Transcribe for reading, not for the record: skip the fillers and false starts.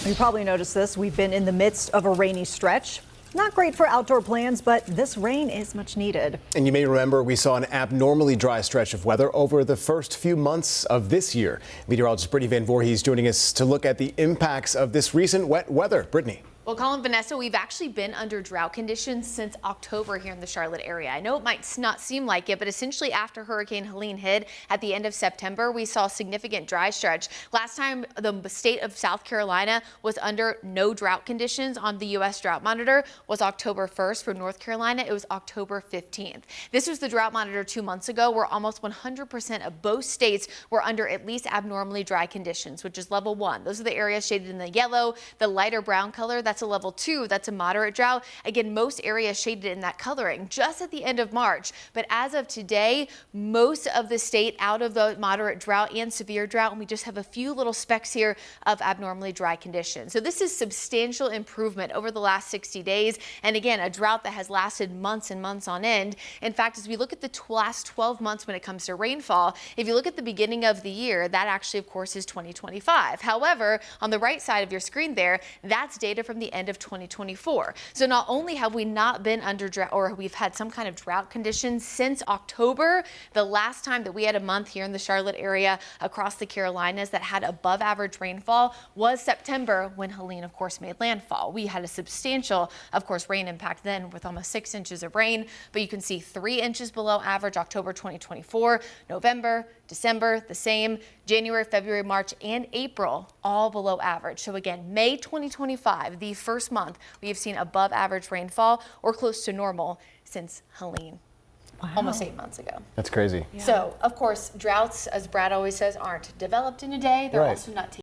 You probably noticed this. We've been in the midst of a rainy stretch. Not great for outdoor plans, but this rain is much needed. And you may remember we saw an abnormally dry stretch of weather over the first few months of this year. Meteorologist Brittany Van Voorhees joining us to look at the impacts of this recent wet weather. Brittany. Well, Colin, Vanessa, we've actually been under drought conditions since October here in the Charlotte area. I know it might not seem like it, but essentially after Hurricane Helene hit at the end of September, we saw a significant dry stretch. Last time the state of South Carolina was under no drought conditions on the U.S. Drought Monitor was October 1st. For North Carolina, it was October 15th. This was the Drought Monitor 2 months ago, where almost 100% of both states were under at least abnormally dry conditions, which is level 1. Those are the areas shaded in the yellow, the lighter brown color. That's a level 2. That's a moderate drought. Again, most areas shaded in that coloring just at the end of March. But as of today, most of the state out of the moderate drought and severe drought, and we just have a few little specks here of abnormally dry conditions. So this is substantial improvement over the last 60 days. And again, a drought that has lasted months and months on end. In fact, as we look at the last 12 months when it comes to rainfall, if you look at the beginning of the year, that actually, of course, is 2025. However, on the right side of your screen there, that's data from the end of 2024. So not only have we not been under drought, or we've had some kind of drought conditions since October, the last time that we had a month here in the Charlotte area across the Carolinas that had above average rainfall was September, when Helene, of course, made landfall. We had a substantial, of course, rain impact then with almost 6 inches of rain, but you can see 3 inches below average October 2024, November, December, the same, January, February, March, and April, all below average. So again, May 2025, the first month we have seen above average rainfall or close to normal since Helene. Wow. Almost 8 months ago. That's crazy. Yeah. So, of course, droughts, as Brad always says, aren't developed in a day. They're also not taken